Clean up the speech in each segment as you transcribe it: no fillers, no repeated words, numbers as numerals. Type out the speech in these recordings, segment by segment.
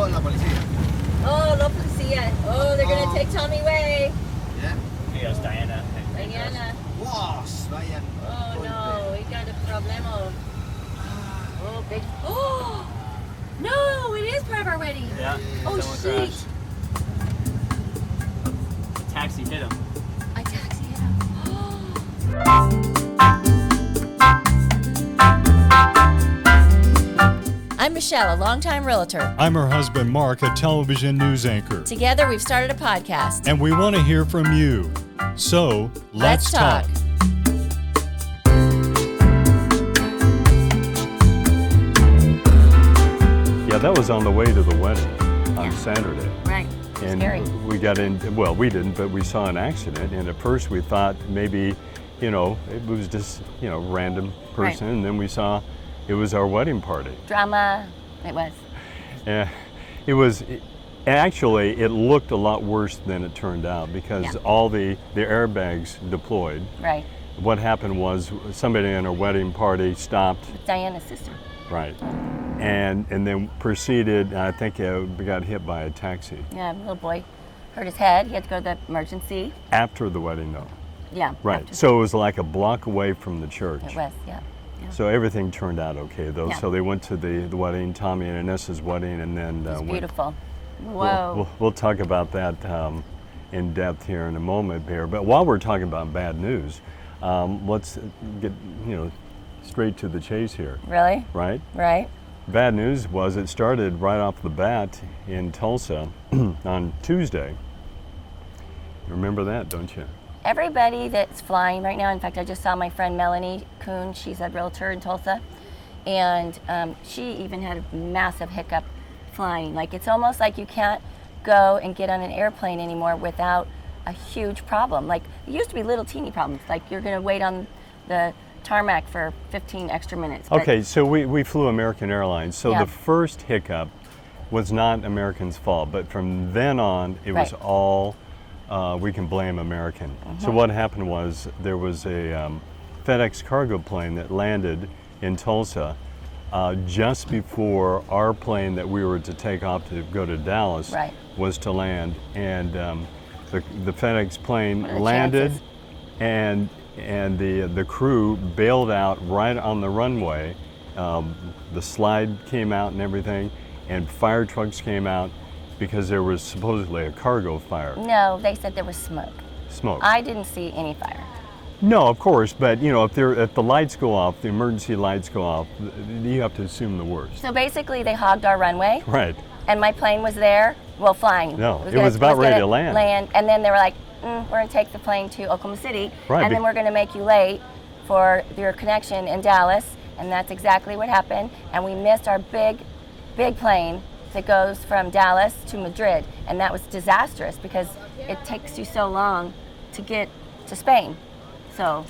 con la policía. Oh, la policía. Oh, they're going to take Tommy away. Yeah. Here goes Diana. Diana. Was, vaya. Oh, no, we got a problemo. Oh, big. Oh, no, it is part of our wedding. Yeah. Oh, someone shit. crashed. The taxi hit him. I taxi him. I'm Michelle, a longtime realtor. I'm her husband, Mark, a television news anchor. Together, we've started a podcast. And we want to hear from you. So, let's talk. Yeah, that was on the way to the wedding on Saturday. Right. And Scary. we got in, well, we didn't, but we saw an accident. And at first we thought maybe, it was just, random person. Right. And then we saw it was our wedding party. Drama. It was. Yeah, actually, it looked a lot worse than it turned out because all the airbags deployed. Right. What happened was somebody in our wedding party stopped. Diana's sister. Right. And then proceeded, I think got hit by a taxi. Yeah, little boy hurt his head. He had to go to the emergency. After the wedding, though. Yeah. Right. So it was like a block away from the church. It was, yeah. So everything turned out okay, though. Yeah. So they went to the wedding, Tommy and Inessa's wedding, and then It was beautiful. Whoa. We'll talk about that in depth here in a moment here. But while we're talking about bad news, let's get straight to the chase here. Really? Right? Right. Bad news was it started right off the bat in Tulsa on Tuesday. Remember that, don't you? Everybody that's flying right now, in fact, I just saw my friend Melanie Kuhn, she's a realtor in Tulsa, and she even had a massive hiccup flying. Like, it's almost like you can't go and get on an airplane anymore without a huge problem. Like, it used to be little teeny problems, like you're gonna wait on the tarmac for 15 extra minutes. Okay, so we flew American Airlines, so Yeah. the first hiccup was not American's fault, but from then on, it was Right. all we can blame American. So what happened was there was a FedEx cargo plane that landed in Tulsa just before our plane that we were to take off to go to Dallas Right. was to land, and the FedEx plane What are the landed, chances? and the crew bailed out right on the runway. The slide came out and everything, and fire trucks came out because there was supposedly a cargo fire. No, they said there was smoke. Smoke. I didn't see any fire. No, of course, but if the lights go off, the emergency lights go off, you have to assume the worst. So basically they hogged our runway, Right. and my plane was there, well, flying. No, it was about ready to land. And then they were like, we're going to take the plane to Oklahoma City, Right, and then we're going to make you late for your connection in Dallas, and that's exactly what happened. And we missed our big plane that goes from Dallas to Madrid, and that was disastrous because it takes you so long to get to Spain. So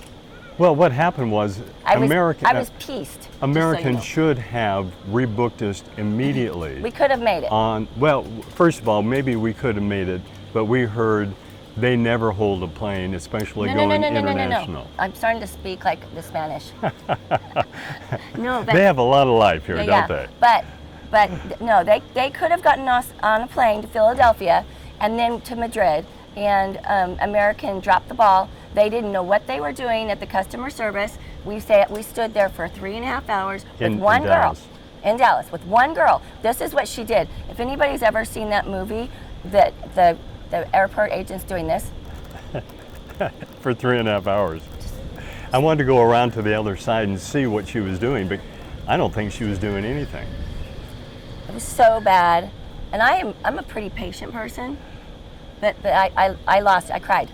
Well, what happened was I was pieced. just so you American know. should have rebooked us immediately. We could have made it. Well, first of all, maybe we could have made it, but we heard they never hold a plane, especially going international. No. I'm starting to speak like the Spanish. No, but They have a lot of life here, don't they? But no, they could have gotten us on a plane to Philadelphia and then to Madrid, and American dropped the ball. They didn't know what they were doing at the customer service. We stood there for 3.5 hours with one girl. Dallas. In Dallas, with one girl. This is what she did. If anybody's ever seen that movie, that the airport agent's doing this. For 3.5 hours. I wanted to go around to the other side and see what she was doing, but I don't think she was doing anything. It was so bad, and I'm a pretty patient person, but I lost. I cried.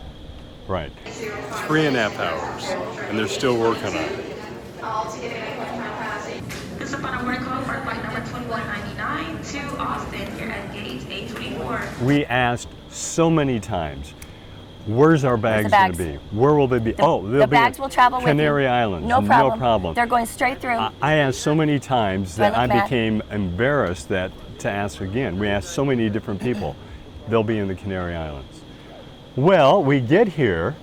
Right. 3.5 hours, and they're still working on it. This is upon a boarding call for flight number 2199 to Austin here at gate A24. We asked so many times, where's our bags going to be? Where will they be? They'll the be bags will travel with you. Canary Islands. No problem. No problem. They're going straight through. I asked so many times Do I that I look mad? became embarrassed to ask again. We asked so many different people. They'll be in the Canary Islands. Well, we get here,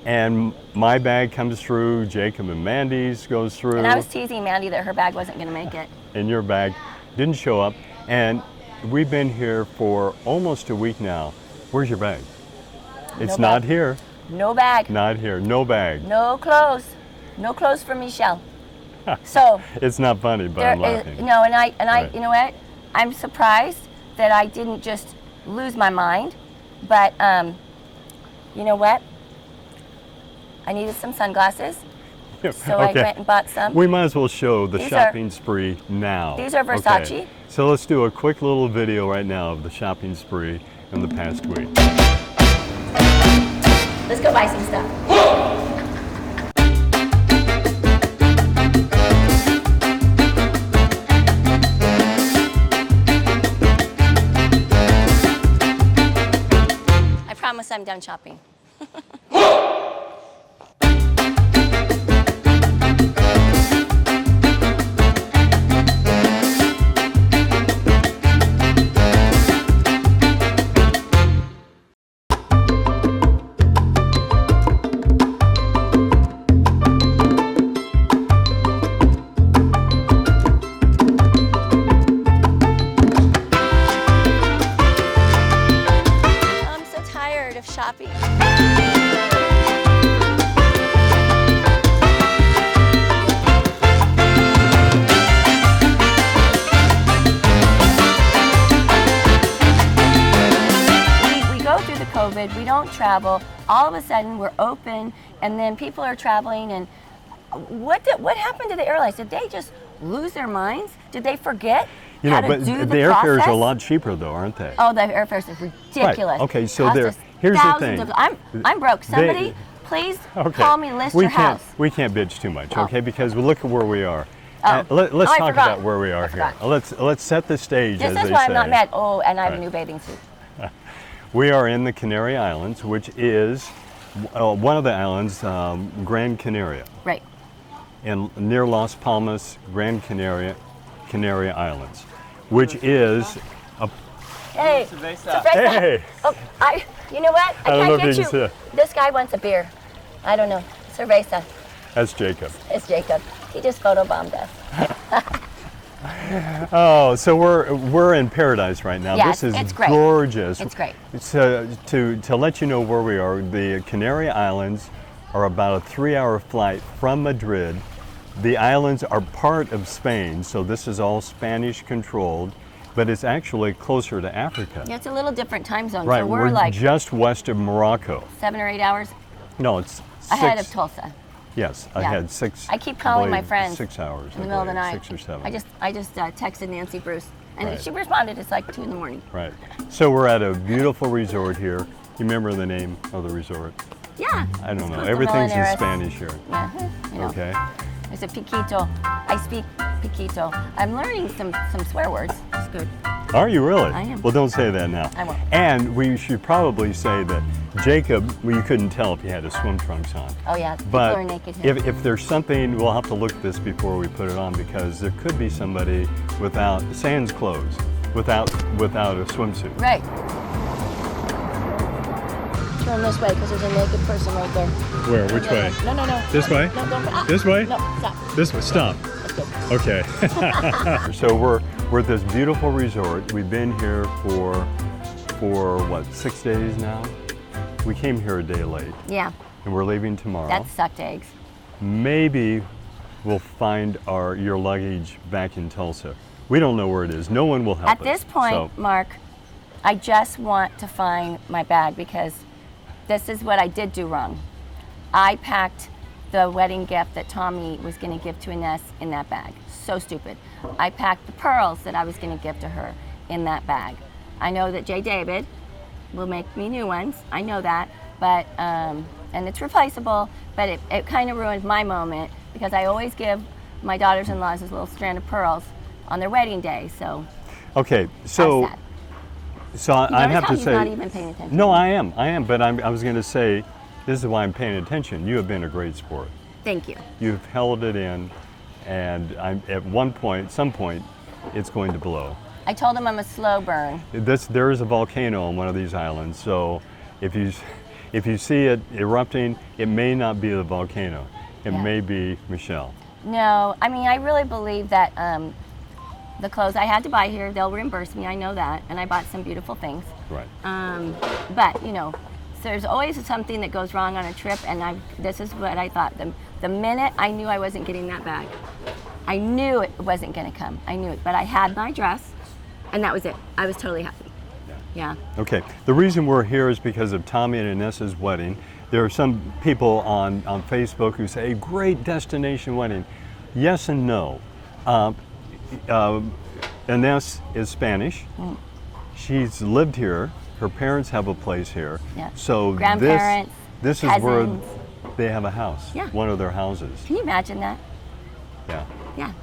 and my bag comes through, Jacob and Mandy's goes through. And I was teasing Mandy that her bag wasn't going to make it. And your bag didn't show up. And we've been here for almost a week now. Where's your bag? It's No not bag. here. No bag. Not here. No bag. No clothes. No clothes for Michelle. So It's not funny, but I'm laughing. no, and I, Right. you know what? I'm surprised that I didn't just lose my mind. But you know what? I needed some sunglasses, so I went and bought some. We might as well show the These shopping spree now. These are Versace. Okay. So let's do a quick little video right now of the shopping spree in the past week. Let's go buy some stuff. I promise I'm done shopping. I'm so tired of shopping. We go through the COVID, we don't travel, all of a sudden we're open, and then people are traveling, and what happened to the airlines? Did they just lose their minds? Did they forget You how know, to but do the the airfares process? are a lot cheaper though, aren't they? Oh, the airfares are ridiculous. Right. Okay, so Cost there- us here's the thousands thing. I'm broke. Somebody, please call me, list your house. We can't bitch too much, Oh. okay? Because we look at where we are. Oh. Let's Oh, I talk forgot. about where we are I here. forgot. Let's set the stage, This as is they why say. I'm not mad. Oh, and I have Right. a new bathing suit. We are in the Canary Islands, which is one of the islands, Gran Canaria, Right. near Las Palmas, Gran Canaria, Canary Islands, which is a Hey, Cerveza. Cerveza. Hey. Oh, you know what? I don't can't know if get you can see it. This guy wants a beer. I don't know. Cerveza. That's Jacob. It's Jacob. He just photobombed us. Oh, so we're in paradise right now. Yes, this is it's great. gorgeous. It's great. So to let you know where we are, the Canary Islands are about a 3-hour flight from Madrid. The islands are part of Spain, so this is all Spanish controlled, but it's actually closer to Africa. Yeah, it's a little different time zone. Right, So we're like just west of Morocco. 7 or 8 hours No, it's ahead of 6. Tulsa. Yes, Yeah. ahead 6. I keep calling my believe friends 6 hours in the middle of the night. 6 or 7. I just texted Nancy Bruce, and Right. she responded. It's like 2 in the morning. Right. So we're at a beautiful resort here. You remember the name of the resort? Yeah. I don't It's know. Costa Everything's in Molinera. Spanish here. Yeah. You know. Okay. I said piquito. I speak piquito. I'm learning some swear words. It's good. Are you really? I am. Well, don't say that now. I won't. And we should probably say that Jacob, well, you couldn't tell if he had his swim trunks on. Oh yeah. People But are naked here. if there's something, we'll have to look at this before we put it on because there could be somebody without sans clothes, without a swimsuit. Right. Turn this way because there's a naked person right there. Where? Which way? No, no, no. This way? No, don't. Ah, This way? No, stop. This way. Stop. Let's go. Okay. So we're at this beautiful resort. We've been here for what, 6 days now? We came here a day late, Yeah, and we're leaving tomorrow. that sucked eggs. Maybe we'll find your luggage back in Tulsa. We don't know where it is. No one will help us. At this point, So, Mark, I just want to find my bag because this is what I did do wrong. I packed the wedding gift that Tommy was going to give to Ines in that bag. So stupid. I packed the pearls that I was going to give to her in that bag. I know that J. David will make me new ones. I know that, but and it's replaceable. But it kind of ruined my moment because I always give my daughters-in-laws this little strand of pearls on their wedding day. So okay, so that's sad. so I Notice have how to he's say, not even paying attention. no, I am, but I was going to say, this is why I'm paying attention. You have been a great sport. Thank you. You've held it in, and at some point, it's going to blow. I told him I'm a slow burn. There is a volcano on one of these islands, so if you see it erupting, it may not be the volcano. It Yeah. may be Michelle. No, I mean, I really believe that the clothes I had to buy here, they'll reimburse me. I know that, and I bought some beautiful things. Right. But you know, there's always something that goes wrong on a trip, and this is what I thought. The minute I knew I wasn't getting that bag, I knew it wasn't going to come. I knew it, but I had my dress, and that was it. I was totally happy. Yeah. Okay. The reason we're here is because of Tommy and Inessa's wedding. There are some people on Facebook who say, great destination wedding. Yes and no. Ines is Spanish. She's lived here. Her parents have a place here. Yeah. So grandparents, this is where they have a house. Yeah. One of their houses. Can you imagine that? Yeah. Yeah.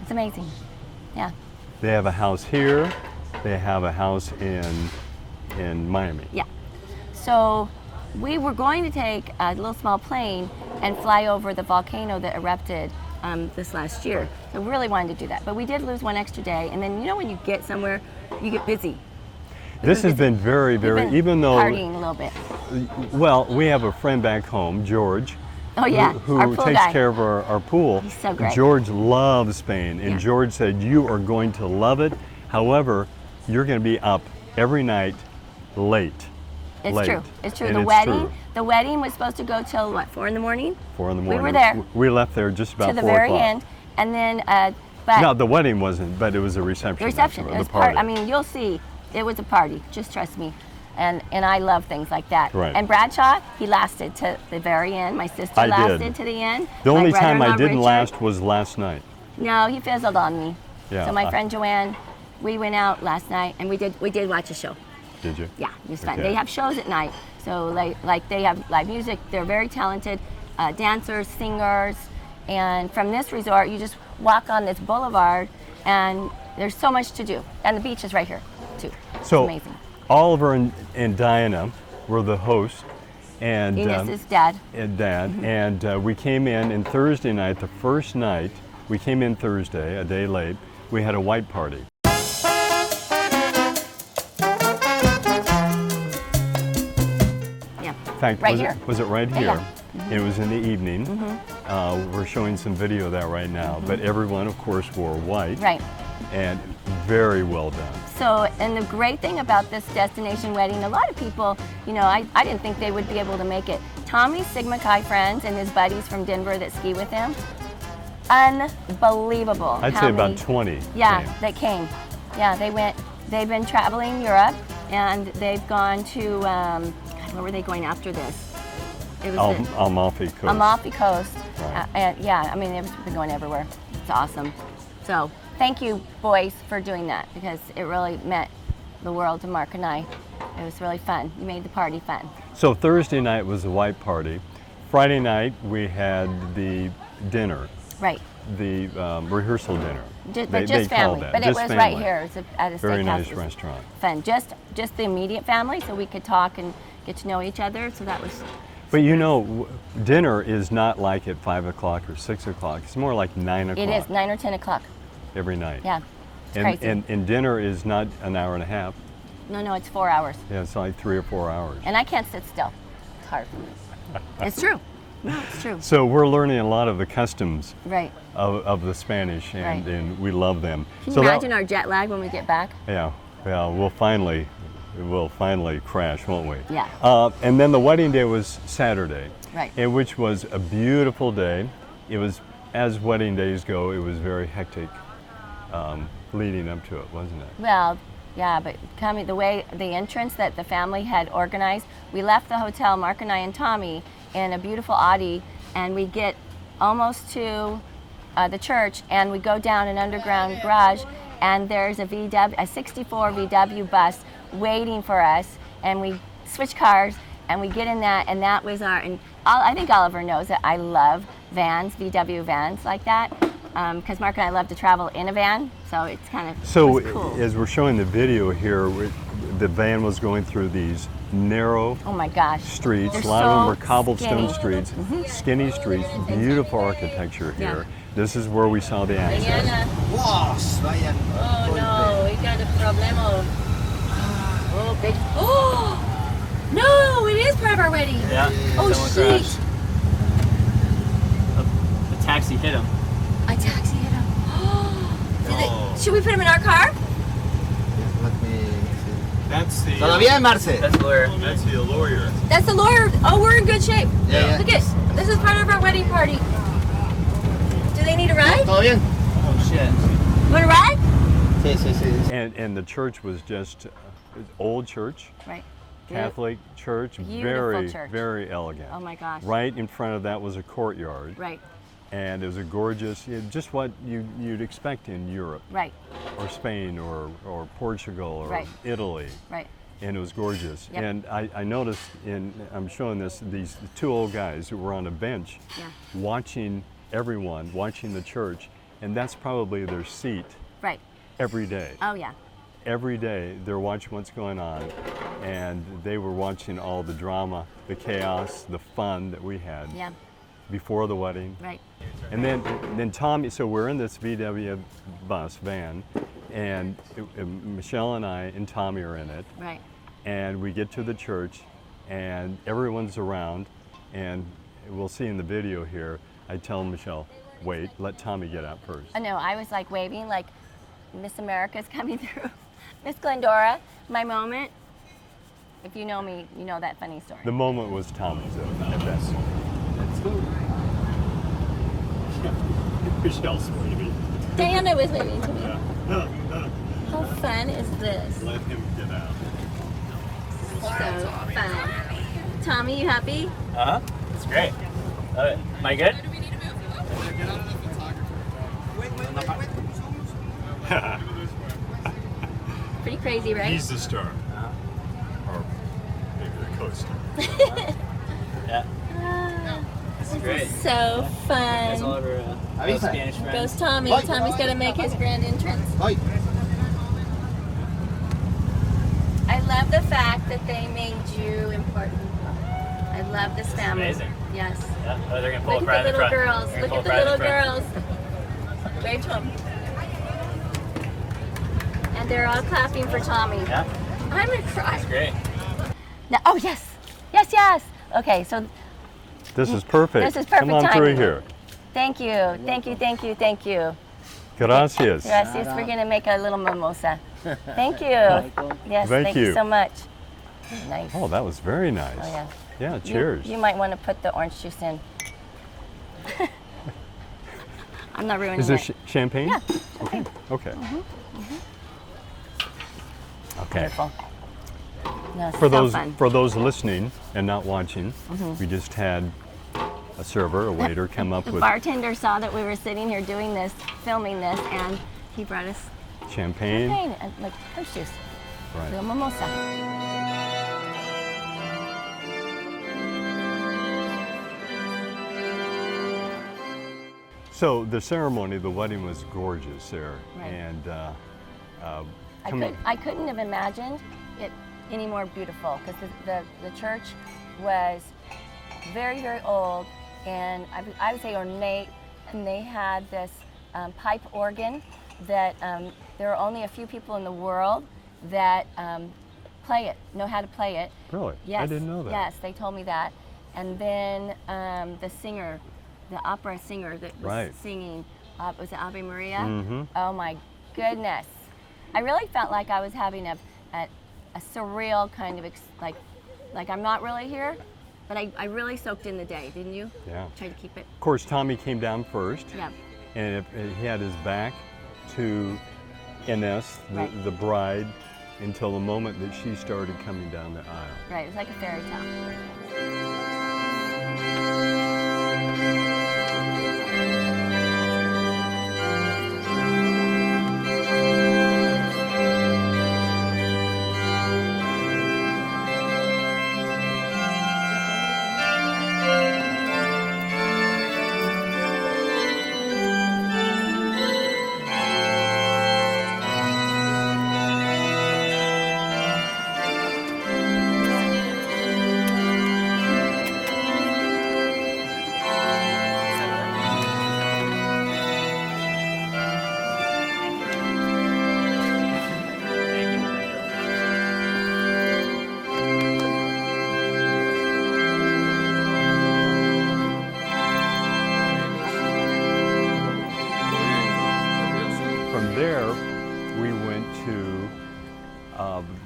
It's amazing. Yeah. They have a house here. They have a house in Miami. Yeah. So we were going to take a little small plane and fly over the volcano that erupted this last year. So we really wanted to do that. But we did lose one extra day. And then, you know, when you get somewhere, you get busy. This has been very, very, even though, partying a little bit. well, we have a friend back home, George, Oh yeah, who our pool takes guy. care of our pool. He's so great. George loves Spain, and Yeah. George said, you are going to love it. However, you're going to be up every night late. It's late. true. It's true. And The it's wedding. true. The wedding was supposed to go till what? 4 in the morning. 4 in the morning. We were there. We left there just about To the 4 very o'clock. end, and then but No, the wedding wasn't, but it was a reception. the reception. That's It was the party. I mean, you'll see. It was a party. Just trust me. And I love things like that. Right. And Bradshaw, he lasted to the very end. My sister I lasted did. to the end. The My only time I brother-in-law, didn't Richard, last was last night. No, he fizzled on me. Yeah, So my friend Joanne, we went out last night and we did watch a show. Did you? Yeah, it was fun. Okay. They have shows at night, so like they have live music. They're very talented dancers, singers, and from this resort, you just walk on this boulevard, and there's so much to do. And the beach is right here, too. So it's amazing. Oliver and Diana were the hosts, and Enos's dad. and we came in, and Thursday night, the first night, we came in Thursday, a day late. We had a white party. Yeah. In fact, Right was here. Was it right Yeah, here? yeah. It was in the evening. We're showing some video of that right now, but everyone, of course, wore white. Right. And very well done. So, and the great thing about this destination wedding, a lot of people, you know, I didn't think they would be able to make it. Tommy's Sigma Chi friends and his buddies from Denver that ski with him, unbelievable. I'd how say many- about 20. Yeah, came. that came. Yeah, they've been traveling Europe, and they've gone to, God, where were they going after this? It was Amalfi Coast. Amalfi Coast. Right. And yeah, I mean, they've been going everywhere. It's awesome. So thank you, boys, for doing that, because it really meant the world to Mark and I. It was really fun. You made the party fun. So Thursday night was the white party. Friday night we had the dinner, Right. the rehearsal dinner. But just call family. that. But Just it was family. right here. It's at a Very steakhouse. nice It was restaurant. Fun. Just the immediate family, so we could talk and get to know each other. So that was. But you know, dinner is not like at 5 o'clock or 6 o'clock. It's more like 9 o'clock. It is 9 or 10 o'clock. every night. Yeah. It's crazy. And dinner is not an hour and a half. No, it's 4 hours. Yeah, it's like 3 or 4 hours. And I can't sit still. It's hard. It's true. No, it's true. So we're learning a lot of the customs Right. of the Spanish, and, Right. and we love them. Can so you imagine our jet lag when we get back? Yeah, we'll finally crash, won't we? Yeah. And then the wedding day was Saturday, Right. and which was a beautiful day. It was, as wedding days go, it was very hectic leading up to it, wasn't it? Well, yeah, but coming the entrance that the family had organized, we left the hotel, Mark and I and Tommy, in a beautiful Audi, and we get almost to the church, and we go down an underground garage, and there's a 64 VW bus waiting for us, and we switch cars, and we get in that, and that was I think Oliver knows that I love vans, VW vans like that, because Mark and I love to travel in a van, so it's kind of So cool. as we're showing the video here, the van was going through these narrow Oh my gosh. streets. They're a lot of them so were cobblestone skinny. streets, skinny streets, beautiful architecture here. Yeah. This is where we saw the accident. Oh no, we got a problemo. Oh, big. Oh! No, it is part of our wedding. Yeah. Oh, someone shit. crashed. A taxi hit him. A taxi hit him. Oh, did Should we put him in our car? Let me see. That's the. Todavía en Marce. That's the lawyer. That's the lawyer. That's the lawyer. Oh, we're in good shape. Yeah. Look at this is part of our wedding party. Do they need a ride? ¿Todo bien? Oh shit. Want a ride? Sí, sí, sí. And the church was just old church, Right. Catholic church, Beautiful very, church. very elegant. Oh my gosh. Right in front of that was a courtyard, Right. and it was a gorgeous, just what you'd expect in Europe, Right. or Spain, or Portugal, or Right. Italy. Right. And it was gorgeous. Yep. And I noticed, I'm showing these two old guys who were on a bench Yeah. watching everyone, watching the church, and that's probably their seat Right. every day. Oh yeah. Every day they're watching what's going on, and they were watching all the drama, the chaos, the fun that we had Yeah. before the wedding. Right. And then Tommy, so we're in this VW bus van, and Michelle and I and Tommy are in it. Right. And we get to the church, and everyone's around, and we'll see in the video here, I tell Michelle, wait, let Tommy get out first. I know. I was like waving, like Miss America's coming through. Miss Glendora, my moment. If you know me, you know that funny story. The moment was Tommy's at best. Michelle's waving. Diana was waving to me. How fun is this? Let him get out. So fun. Tommy, you happy? Uh huh. It's great. Love it. Am I good? Pretty crazy, right? He's the star. Or maybe the co-star. Yeah. It's great. So That's all fun. over Avisa. Spanish friends. Goes Tommy. Bye. Tommy's got to make his grand entrance. Voy. I love the fact that they made you important. I love this family. amazing. Yes. Yeah. Oh, they're gonna pull Look up right at in the the little front. girls. They're Look gonna at the pull up little right in girls. Wave to them. And they're all clapping for Tommy. front. Yeah. I'm gonna cry. It's great. Now, oh yes, yes, yes. Okay, so This is perfect. This is perfect Come on timing. through here. thank you, thank you, thank you, thank you. Gracias. Gracias, we're gonna make a little mimosa. Thank you. Yes, Thank thank you you. so much. Nice. Oh, that was very nice. Oh, yeah. Yeah, You- cheers. You, might want to put the orange juice in. I'm not ruining Is it. this champagne? Yeah. Okay. Okay. Okay. Wonderful. No, it's For so those fun. for those listening and not watching, Mm-hmm. we just had a server, a waiter, come up The with bartender saw that we were sitting here doing this, filming this, and he brought us champagne. champagne and like orange juice, Right. little mimosa. So the ceremony, the wedding was gorgeous there, Right. and I couldn't have imagined it any more beautiful because the church was very, very old, and I would say ornate, and they had this pipe organ that there are only a few people in the world that play it, know how to play it. Really? Yes. I didn't know that. Yes, they told me that. And then the singer, the opera singer that was Right. singing, was it Ave Maria? Mhm. Oh my goodness. I really felt like I was having a surreal kind of, like I'm not really here, but I really soaked in the day, didn't you? Yeah. Tried to keep it, Of course, Tommy came down first, yeah. and he had his back to Ines, Right. the bride, until the moment that she started coming down the aisle. Right, it was like a fairy tale.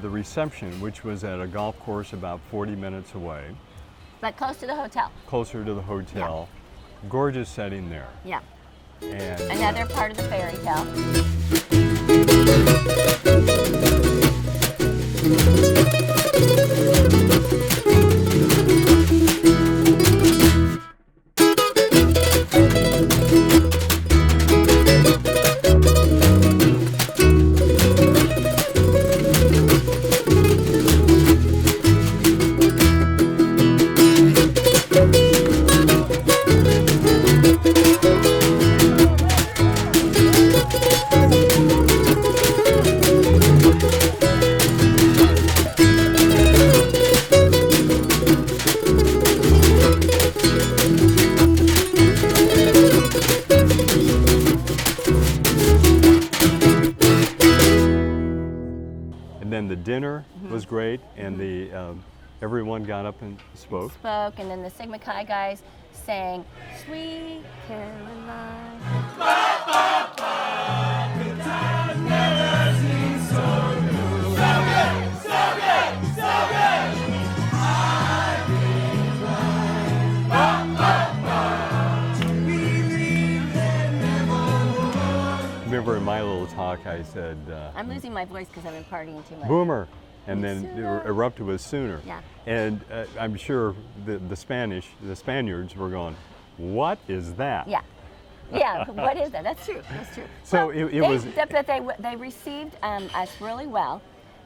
the reception, which was at a golf course about 40 minutes away, But close to the hotel. closer to the hotel. Gorgeous setting there. Yeah. And Another part of the fairy tale. and then the dinner was great, and the everyone got up and spoke. And then the Sigma Chi guys sang Sweet Caroline. Remember in my little talk I said, I'm losing my voice because I've been partying too much. Boomer, and then Sooner. it erupted with Sooner. Yeah. And I'm sure the Spaniards were going, what is that? Yeah. Yeah, what is that? That's true. That's true. So Well, it was- But they received us really well,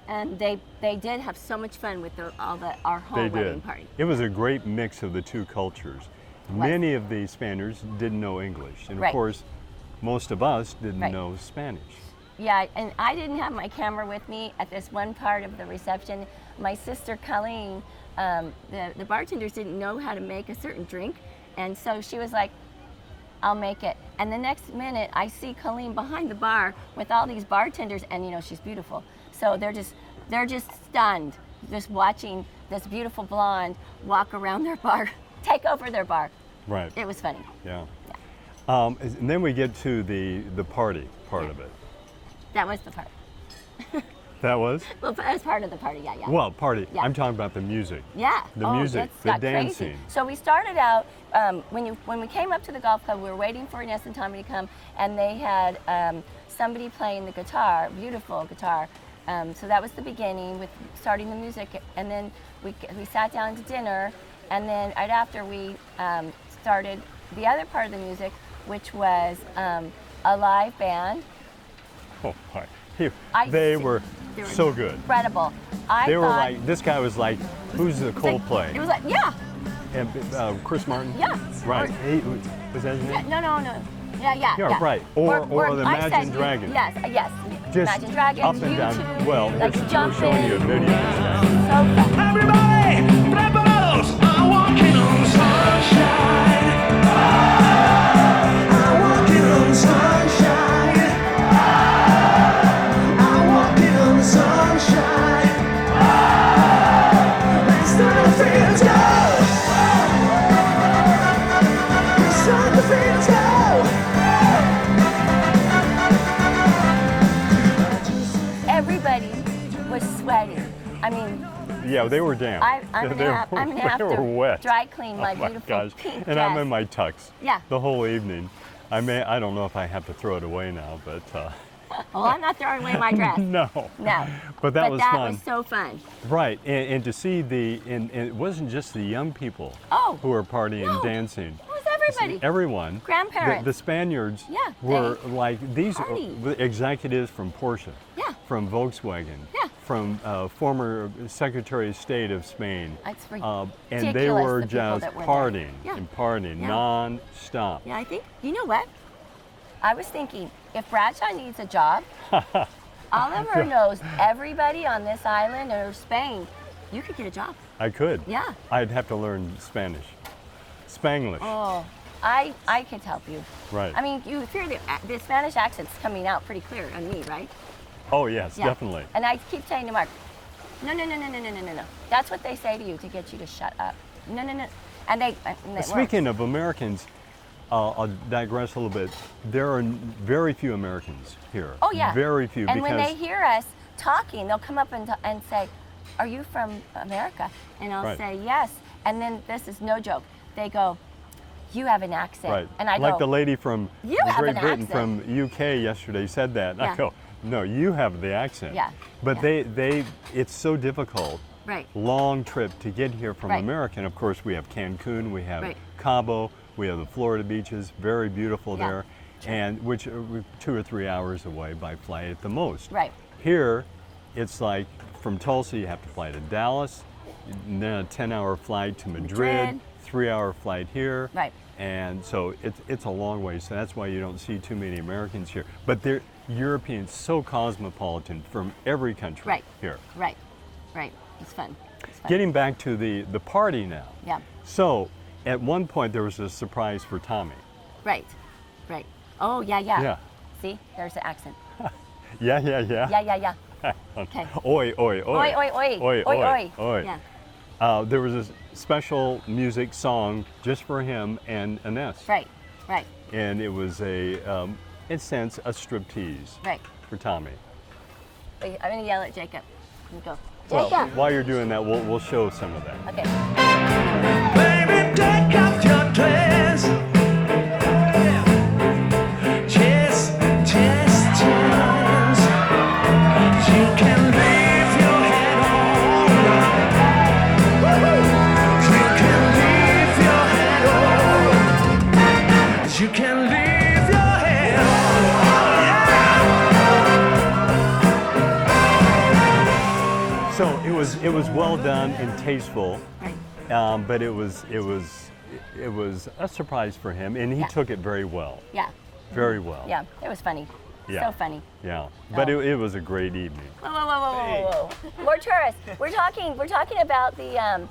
and they did have so much fun with our home They wedding did. party. It was a great mix of the two cultures. Many of the Spaniards didn't know English, and of Right. course, most of us didn't Right. know Spanish. Yeah, and I didn't have my camera with me at this one part of the reception. My sister Colleen, the bartenders didn't know how to make a certain drink, and so she was like, I'll make it. And the next minute, I see Colleen behind the bar with all these bartenders, and you know she's beautiful. So they're just stunned, just watching this beautiful blonde walk around their bar, take over their bar. Right. It was funny. Yeah. And then we get to the party part of it. That was the part. That was? Well, that was part of the party. Yeah. Well, party. Yeah. I'm talking about the music. Yeah. The music, it's the got crazy. dancing. So we started out when we came up to the golf club. We were waiting for Ernest and Tommy to come, and they had somebody playing the guitar, beautiful guitar. So that was the beginning with starting the music, and then we sat down to dinner, and then right after we started the other part of the music, which was a live band. Oh my. I They see. were They were so good. Incredible. They were thought- like, this guy was like, who's the it was like- Coldplay? It was like, yeah. And Chris Martin? Yeah. Right. Or- He, was that his Yeah, name? no. Yeah. Yeah, right. Or the I Imagine said- Dragons. Yes. Just Imagine Dragons, up and down. YouTube, Well, like we're jumping. showing you a video. So fun. Everybody, preparados, I'm walking on sunshine. I'm walking on sunshine. I'm walking on sunshine. Let's start the fields go. Let's start the fields go. Everybody was sweating. I mean, Yeah, they were damp. I'm They gonna have they were to wet. dry clean my Oh my beautiful gosh. pink And dress. I'm in my tux. Yeah. The whole evening. I don't know if I have to throw it away now, but Well, I'm not throwing away my dress. no. No. But that was fun. was so fun. Right, and to see and it wasn't just the young people Oh, who were partying no. and dancing. It was everybody. Everyone. Grandparents. The Spaniards Yeah, were they like these partied. executives from Porsche, Yeah. from Volkswagen, Yeah. from former Secretary of State of Spain. It's And they ridiculous, were the people just that were there. partying Yeah. and partying Yeah. non-stop. Yeah, I think, you know what? I was thinking, if Bradshaw needs a job, Oliver knows everybody on this island or Spain. You could get a job. I could. Yeah. I'd have to learn Spanish. Spanglish. Oh, I could help you. Right. I mean, you hear the Spanish accent's coming out pretty clear on me, right? Oh, yes, Yeah. definitely. And I keep saying to Mark, no. That's what they say to you to get you to shut up. No. And it Speaking works. of Americans, I'll digress a little bit. There are very few Americans here. Oh, yeah. Very few. And when because they hear us talking, they'll come up and say, "Are you from America?" And I'll Right. say, "Yes." And then this is no joke. They go, "You have an accent." Right. And I like go, the lady from "You have Great an Britain accent." from UK yesterday said that. Yeah. I go, no, you have the accent. Yeah. But Yeah. it's so difficult. Right. Long trip to get here from Right. America. And of course, we have Cancun, we have Right. Cabo, we have the Florida beaches, very beautiful Yeah. there, and which are 2 or 3 hours away by flight at the most. Right. Here, it's like from Tulsa, you have to fly to Dallas, and then a 10-hour flight to Madrid, 3-hour flight here. Right. And so it's a long way, so that's why you don't see too many Americans here. But they're Europeans, so cosmopolitan from every country Right. here. Right. Right. It's fun. It's fun. Getting back to the party now. Yeah. So at one point there was a surprise for Tommy. Right. Right. Oh, yeah, yeah. Yeah. See, there's the accent. Yeah. Yeah, yeah, yeah. Okay. Oi, oi, oi. Oi, oi, oi. Oi, Oi, oi. oi. Yeah. There was a special music song just for him and Ernest. Right. Right. And it was in a sense, a striptease Right. for Tommy. Wait, I'm gonna yell at Jacob. You go. Well, Jacob. while you're doing that, we'll show some of that. Okay. Baby, take off your dress. Chest. You can leave your head on. You can leave your head on. You can leave your head on. So it was well done and tasteful, Right. but it was a surprise for him, and he Yeah. took it very well. Yeah. Very well. Yeah. It was funny. Yeah. So funny. Yeah. But Oh. it was a great evening. Whoa, whoa, whoa, whoa, whoa, whoa. More tourists. We're talking about the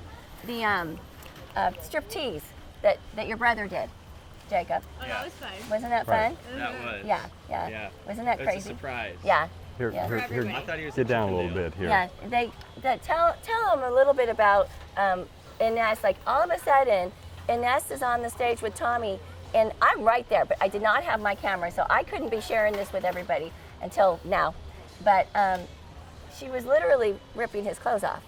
striptease that your brother did, Jacob. Oh, that was fun. Wasn't that Right. fun? That was. Yeah, yeah. Yeah. Wasn't that It was crazy? a surprise. Yeah. Here, Yeah. here, For here. everybody. I thought he was Get down a such little deal. bit here. Yeah. Tell them a little bit about Ernest. Like all of a sudden, Ernest is on the stage with Tommy, and I'm right there, but I did not have my camera, so I couldn't be sharing this with everybody until now. But she was literally ripping his clothes off.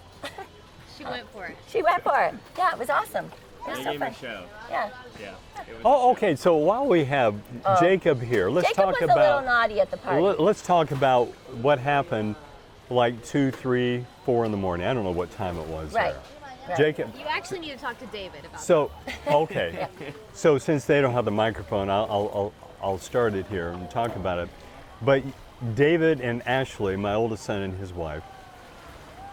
She went for it. She went for it. Yeah, it was awesome. It was He so gave me fun. a show. Yeah. Yeah. It was Oh, okay. So while we have Jacob here, let's Jacob talk was a little about naughty at the party. let's talk about what happened, like 2, 3, 4 in the morning. I don't know what time it was Right. there. Right. Jacob. You actually need to talk to David about So okay. So since they don't have the microphone, I'll start it here and talk about it. But David and Ashley, my oldest son and his wife,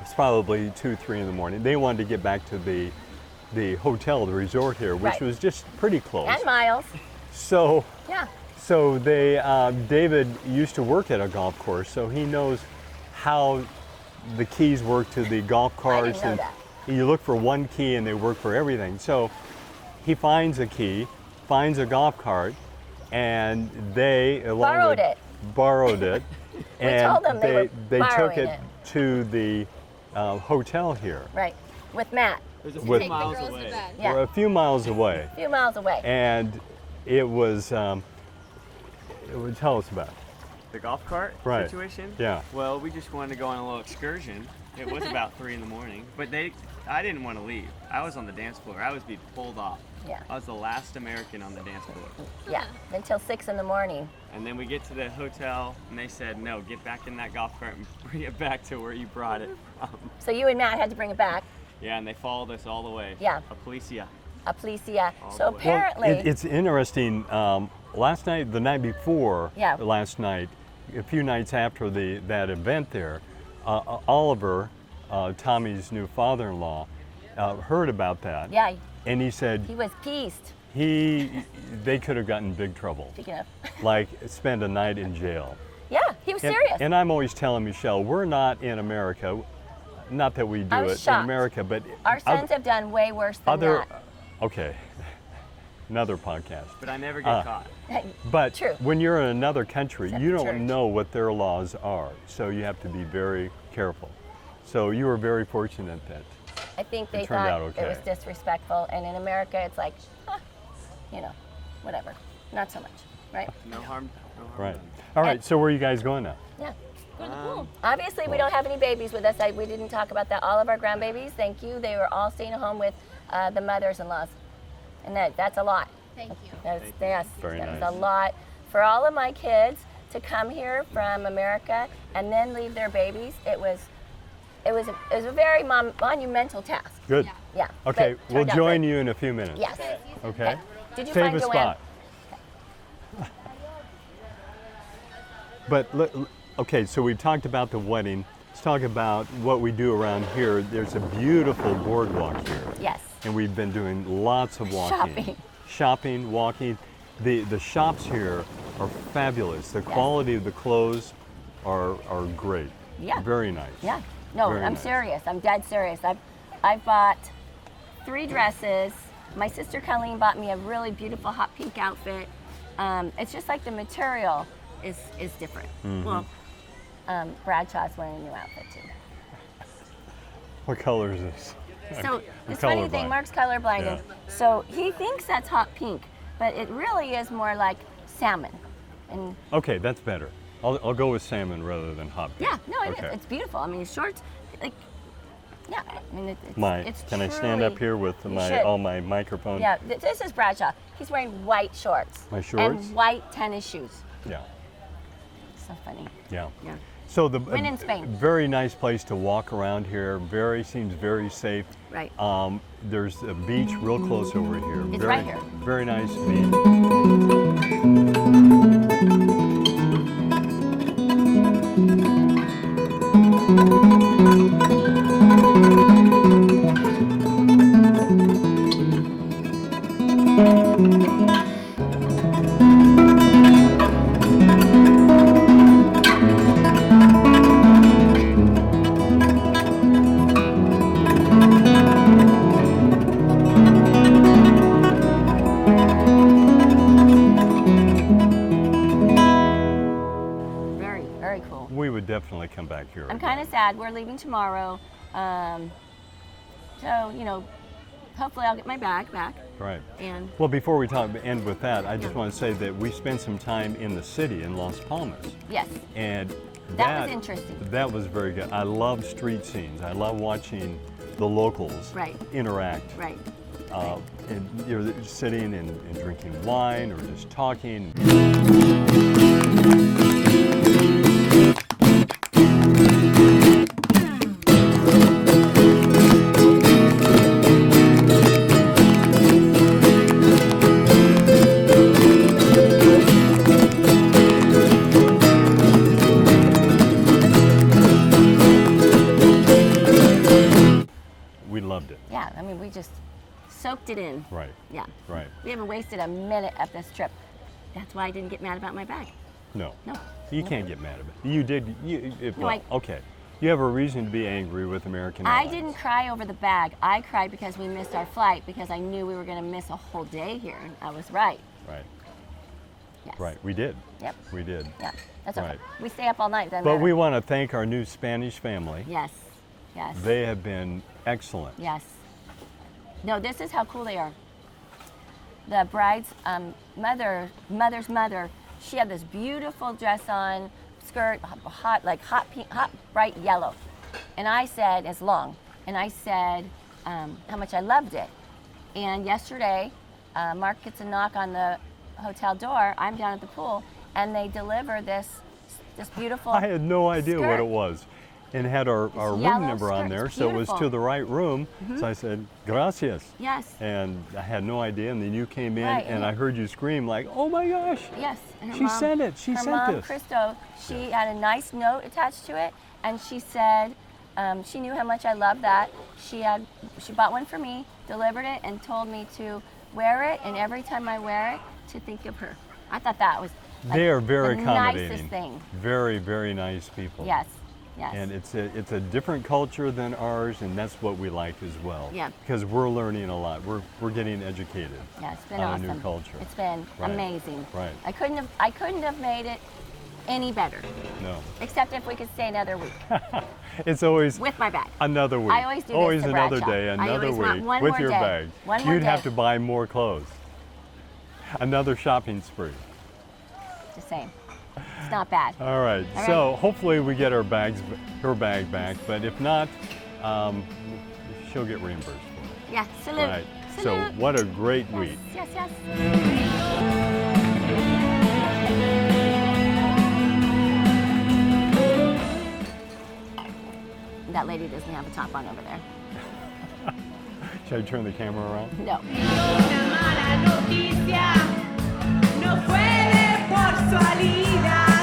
it's probably 2, 3 in the morning. They wanted to get back to the hotel, the resort here, which Right. was just pretty close. And Miles. So Yeah. they David used to work at a golf course, so he knows how the keys work to the golf carts. know And that. you look for one key and they work for everything. So he finds a key, finds a golf cart, and they along Borrowed with- it. Borrowed it. and told them they were they took borrowing it it. to the hotel here. Right. With Matt. It was a With- few Take the miles girls away. to bed. Yeah. We're a few miles away. A few miles away. And it was, tell us about it. The golf cart Right. situation? Yeah. Well, we just wanted to go on a little excursion. It was about 3 in the morning, but I didn't want to leave. I was on the dance floor. I was being pulled off. Yeah. I was the last American on the dance floor. Yeah. Until 6 in the morning. And then we get to the hotel, and they said, no, get back in that golf cart and bring it back to where you brought it from. So you and Matt had to bring it back. Yeah, and they followed us all the way. Yeah. A policia. A policia. All So the way. apparently. It's interesting. Last night, the night before, Yeah. last night, a few nights after that event there, Oliver, Tommy's new father-in-law, heard about that. Yeah. And he said He was pieced. they could have gotten in big trouble, Speaking of. like spend a night in jail. Yeah. He was And- serious. And I'm always telling Michelle, we're not in America. Not that we do I was it shocked. in America, but Our sons have done way worse than other. that. Okay, another podcast. But I never get caught. But True. when you're in another country, Except you the don't church. know what their laws are, so you have to be very careful. So you were very fortunate that. I think they turned thought out it was okay. disrespectful, and in America, it's like, whatever. Not so much, right? No harm. Right. done. All right. So where are you guys going now? Yeah. Go to the pool. Obviously, we don't have any babies with us. We didn't talk about that. All of our grandbabies, thank you. They were all staying at home with the mothers-in-laws, and that's a lot. Thank you. Yes, Very that was nice. a lot for all of my kids to come here from America and then leave their babies. It was a very monumental task. Good. Yeah. Okay, but we'll turned out join good. you in a few minutes. Yes. Okay. Did you Save find a Joanne? spot. But okay, so we talked about the wedding. Let's talk about what we do around here. There's a beautiful boardwalk here. Yes. And we've been doing lots of walking. Shopping, walking. The shops here are fabulous. The quality of the clothes are great. Yeah. Very nice. Yeah. No, Very I'm nice. serious. I'm dead serious. I've bought 3 dresses. My sister Colleen bought me a really beautiful hot pink outfit. It's just like the material is different. Mm-hmm. Well, Bradshaw's wearing a new outfit too. What color is this? So I'm this funny colorblind. thing, Mark's colorblind, Yeah. and so he thinks that's hot pink, but it really is more like salmon. And Okay, that's better. I'll go with salmon rather than hot pink. yeah, no, Okay. it's beautiful. I mean, shorts, like, yeah, I mean, it's Can I stand up truly- here with you my should. all my microphone? Yeah, this is Bradshaw. He's wearing white shorts. My shorts? And white tennis shoes. Yeah. So funny. Yeah. Yeah. So the When in Spain. very nice place to walk around here. Seems very safe. Right. There's a beach real close over here. It's very, right here. Very nice beach. Very, very cool. We would definitely come back here. I'm again. kind of sad. We're leaving tomorrow. So, hopefully I'll get my bag back. Right. And Well, before we end with that, I just want to say that we spent some time in the city in Las Palmas. yes, And That was interesting. That was very good. I love street scenes. I love watching the locals Right. interact. right. And you're sitting and drinking wine or just talking. We loved it. Yeah, I mean, we just soaked it in. Right. Yeah. Right. We haven't wasted a minute at this trip. That's why I didn't get mad about my bag. No. No. You can't get mad about it. You did. No, I- Okay. You have a reason to be angry with American I Airlines. didn't cry over the bag. I cried because we missed our flight because I knew we were going to miss a whole day here. And I was right. Right. Yes. Right. We did. Yep. We did. Yeah. That's okay. Right. We stay up all night. Doesn't But matter. we want to thank our new Spanish family. Yes. Yes. They have been excellent. Yes. No, this is how cool they are. The bride's mother's mother, she had this beautiful dress on, skirt, hot pink, hot bright yellow. And I said, it's long, and I said how much I loved it. And yesterday, Mark gets a knock on the hotel door. I'm down at the pool, and they deliver this beautiful I had no idea what skirt. it was, and had our room yellow number on skirt. there, It's so it was to beautiful. the right room. So I said, gracias. Yes. And I had no idea, and then you came in, Right, and and- I heard you scream like, "Oh my gosh!" Yes, and her She mom, sent it. She her sent mom, this. Christo, she had a nice note attached to it, and she said she knew how much I loved that. She bought one for me, delivered it, and told me to wear it, and every time I wear it, to think of her. I thought that was like, They are very the accommodating. nicest thing. Very, very nice people. Yes, yes. And it's a different culture than ours, and that's what we like as well. Yeah. Because we're learning a lot. We're getting educated. Yeah, it's been on awesome. a new culture. It's been Right, amazing. right. I couldn't have made it any better, No. except if we could stay another week It's always with my bag. another week. I always do this Always to another Bradshaw. day, I another always want week one with more your day. bag. One more You'd have day. to buy more clothes. Another shopping spree. The same. It's not bad. All right. All So hopefully we get her bag back, but if not, she'll get reimbursed for it. Yeah, salute. Right. So Salute. what a great week. Yes, yes. That lady doesn't have a top on over there. Should I turn the camera around? No. Una mala noticia, no fue de por su salida.